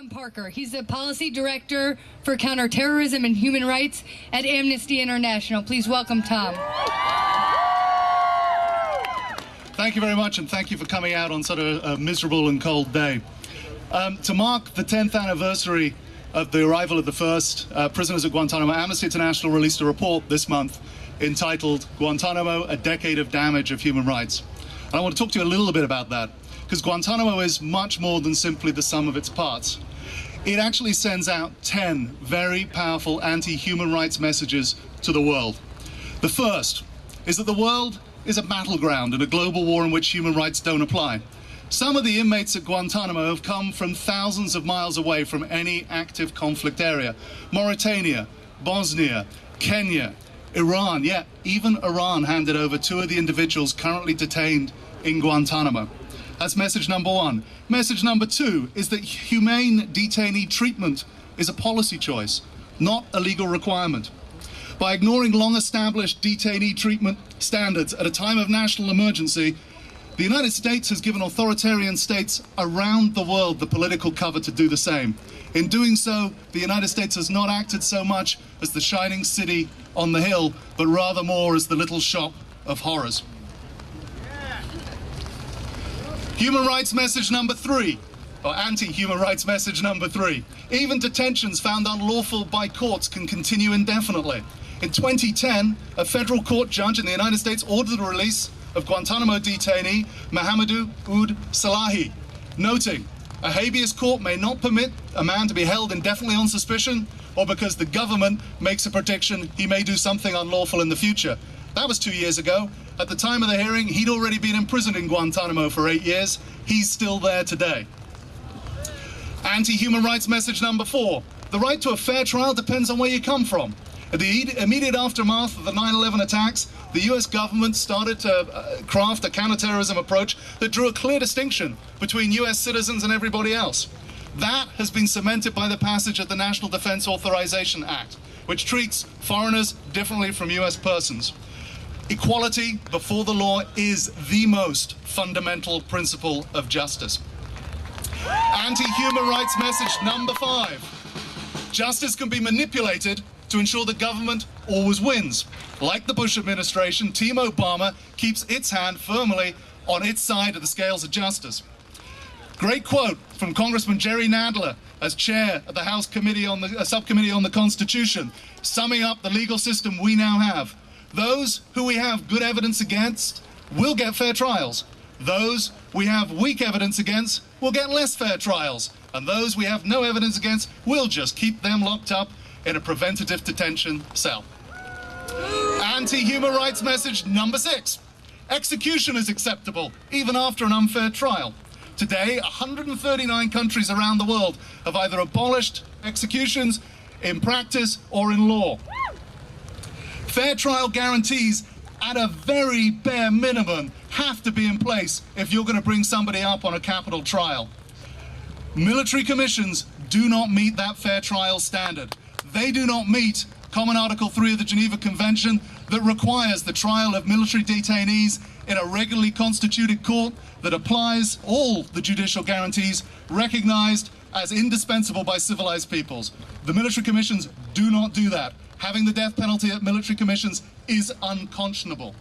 Tom Parker. He's the Policy Director for Counterterrorism and Human Rights at Amnesty International. Please welcome Tom. Thank you very much, and thank you for coming out on such a miserable and cold day. To mark the 10th anniversary of the arrival of the first prisoners at Guantánamo, Amnesty International released a report this month entitled Guantánamo, A Decade of Damage of Human Rights. And I want to talk to you a little bit about that, because Guantánamo is much more than simply the sum of its parts. It actually sends out 10 very powerful anti-human rights messages to the world. The first is that the world is a battleground in a global war in which human rights don't apply. Some of the inmates at Guantánamo have come from thousands of miles away from any active conflict area. Mauritania, Bosnia, Kenya, Iran, yeah, even Iran handed over 2 of the individuals currently detained in Guantánamo. That's message number 1. Message number 2 is that humane detainee treatment is a policy choice, not a legal requirement. By ignoring long-established detainee treatment standards at a time of national emergency, the United States has given authoritarian states around the world the political cover to do the same. In doing so, the United States has not acted so much as the shining city on the hill, but rather more as the little shop of horrors. Human rights message number 3, or anti-human rights message number 3. Even detentions found unlawful by courts can continue indefinitely. In 2010, a federal court judge in the United States ordered the release of Guantánamo detainee Mohamedou Ould Salahi, noting a habeas court may not permit a man to be held indefinitely on suspicion or because the government makes a prediction he may do something unlawful in the future. That was 2 years ago. At the time of the hearing, he'd already been imprisoned in Guantánamo for 8 years. He's still there today. Anti-human rights message number 4. The right to a fair trial depends on where you come from. In the immediate aftermath of the 9/11 attacks, the US government started to craft a counterterrorism approach that drew a clear distinction between US citizens and everybody else. That has been cemented by the passage of the National Defense Authorization Act, which treats foreigners differently from US persons. Equality before the law is the most fundamental principle of justice. Anti-human rights message number 5. Justice can be manipulated to ensure the government always wins. Like the Bush administration, Team Obama keeps its hand firmly on its side of the scales of justice. Great quote from Congressman Jerry Nadler as chair of the House Committee on the Subcommittee on the Constitution, summing up the legal system we now have. Those who we have good evidence against will get fair trials. Those we have weak evidence against will get less fair trials. And those we have no evidence against will just keep them locked up in a preventative detention cell. Anti-human rights message number 6. Execution is acceptable, even after an unfair trial. Today, 139 countries around the world have either abolished executions in practice or in law. Fair trial guarantees, at a very bare minimum, have to be in place if you're going to bring somebody up on a capital trial. Military commissions do not meet that fair trial standard. They do not meet Common Article 3 of the Geneva Convention that requires the trial of military detainees in a regularly constituted court that applies all the judicial guarantees recognized as indispensable by civilized peoples. The military commissions do not do that. Having the death penalty at military commissions is unconscionable.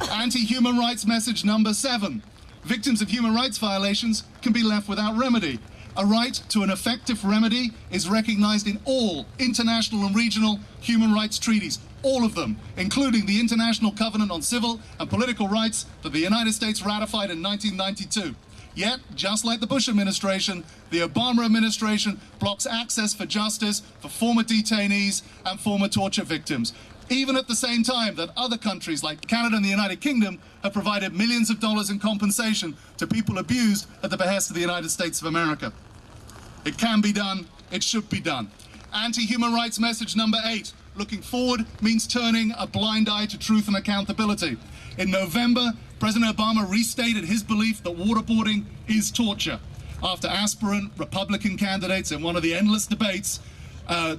Anti-human rights message number 7. Victims of human rights violations can be left without remedy. A right to an effective remedy is recognized in all international and regional human rights treaties, all of them, including the International Covenant on Civil and Political Rights that the United States ratified in 1992. Yet, just like the Bush administration, the Obama administration blocks access for justice for former detainees and former torture victims, even at the same time that other countries like Canada and the United Kingdom have provided millions of dollars in compensation to people abused at the behest of the United States of America. It can be done. It should be done. Anti-human rights message number 8. Looking forward means turning a blind eye to truth and accountability. In November, President Obama restated his belief that waterboarding is torture after aspirant Republican candidates in one of the endless debates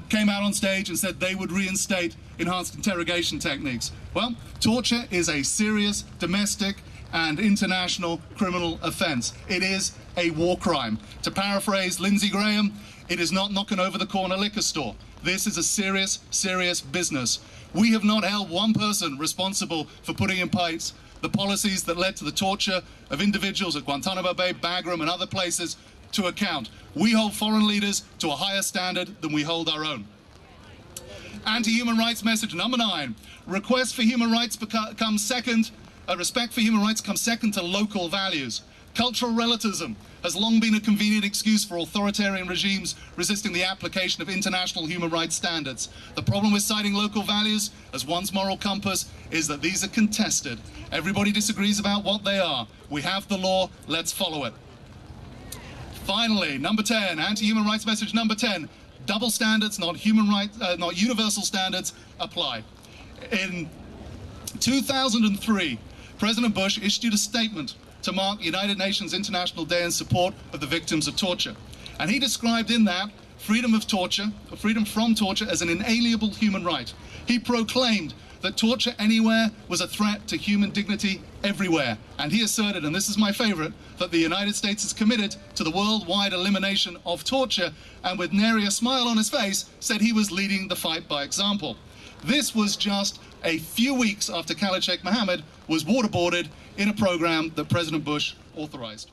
came out on stage and said they would reinstate enhanced interrogation techniques. Well, torture is a serious domestic and international criminal offense. It is a war crime. To paraphrase Lindsey Graham, it is not knocking over the corner liquor store. This is a serious, serious business. We have not held one person responsible for putting in place the policies that led to the torture of individuals at Guantánamo Bay, Bagram, and other places to account. We hold foreign leaders to a higher standard than we hold our own. Anti-human rights message number 9. Request for human rights comes second. Respect for human rights comes second to local values. Cultural relativism has long been a convenient excuse for authoritarian regimes resisting the application of international human rights standards. The problem with citing local values as one's moral compass is that these are contested. Everybody disagrees about what they are. We have the law, let's follow it. Finally, number 10, anti-human rights message number 10. Double standards, not universal standards, apply. In 2003, President Bush issued a statement to mark United Nations International Day in support of the victims of torture. And he described in that freedom from torture as an inalienable human right. He proclaimed that torture anywhere was a threat to human dignity everywhere. And he asserted, and this is my favorite, that the United States is committed to the worldwide elimination of torture, and with nary a smile on his face, said he was leading the fight by example. This was just a few weeks after Khalid Sheikh Mohammed was waterboarded in a program that President Bush authorized.